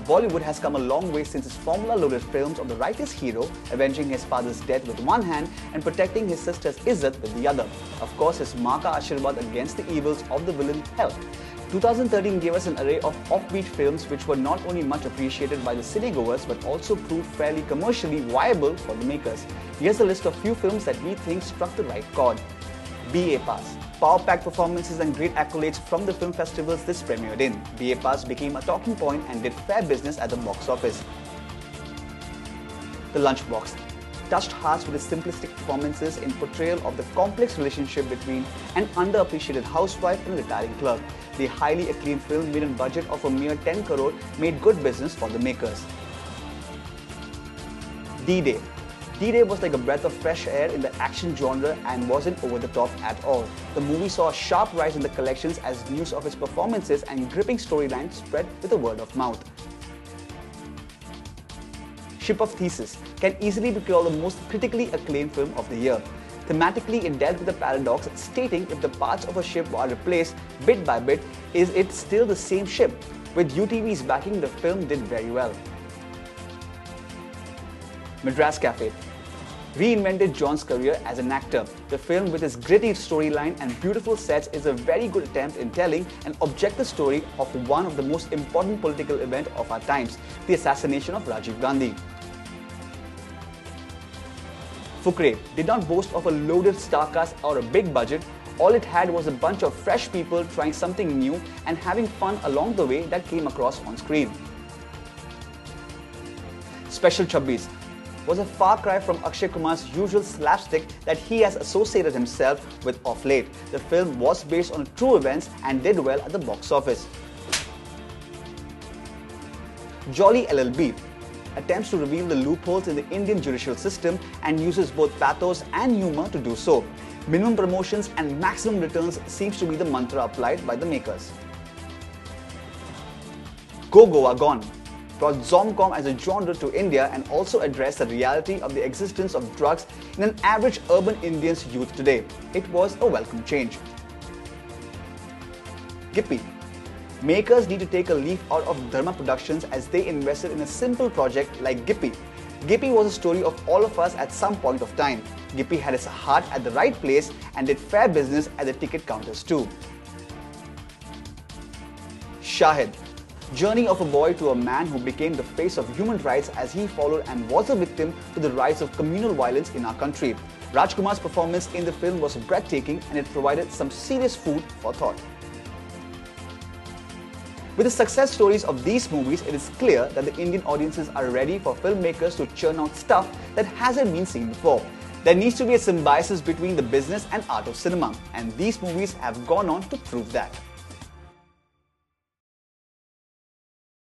Bollywood has come a long way since its formula-loaded films of the righteous hero avenging his father's death with one hand and protecting his sister's izzat with the other. Of course, his Maa Ka Ashirwad against the evils of the villain helped. 2013 gave us an array of offbeat films which were not only much appreciated by the cinegoers but also proved fairly commercially viable for the makers. Here's a list of few films that we think struck the right chord. BA Pass. Power-packed performances and great accolades from the film festivals this premiered in. BA Pass became a talking point and did fair business at the box office. The Lunchbox touched hearts with its simplistic performances in portrayal of the complex relationship between an underappreciated housewife and a retiring clerk. The highly acclaimed film made a budget of a mere 10 crore made good business for the makers. D-Day. D-Day was like a breath of fresh air in the action genre and wasn't over the top at all. The movie saw a sharp rise in the collections as news of its performances and gripping storyline spread with the word of mouth. Ship of Theseus can easily be called the most critically acclaimed film of the year. Thematically, it dealt with a paradox stating if the parts of a ship are replaced bit by bit, is it still the same ship? With UTV's backing, the film did very well. Madras Cafe reinvented John's career as an actor. The film, with its gritty storyline and beautiful sets, is a very good attempt in telling an objective story of one of the most important political events of our times, the assassination of Rajiv Gandhi. Fukre did not boast of a loaded star cast or a big budget. All it had was a bunch of fresh people trying something new and having fun along the way that came across on screen. Special 26 was a far cry from Akshay Kumar's usual slapstick that he has associated himself with of late. The film was based on true events and did well at the box office. Jolly LLB attempts to reveal the loopholes in the Indian judicial system and uses both pathos and humor to do so. Minimum promotions and maximum returns seems to be the mantra applied by the makers. Go Goa Gone brought Zomcom as a genre to India and also addressed the reality of the existence of drugs in an average urban Indian's youth today. It was a welcome change. Gippy. Makers need to take a leaf out of Dharma Productions as they invested in a simple project like Gippy. Gippy was a story of all of us at some point of time. Gippy had its heart at the right place and did fair business at the ticket counters too. Shahid. Journey of a boy to a man who became the face of human rights as he followed and was a victim to the rise of communal violence in our country. Rajkumar's performance in the film was breathtaking and it provided some serious food for thought. With the success stories of these movies, it is clear that the Indian audiences are ready for filmmakers to churn out stuff that hasn't been seen before. There needs to be a symbiosis between the business and art of cinema, and these movies have gone on to prove that.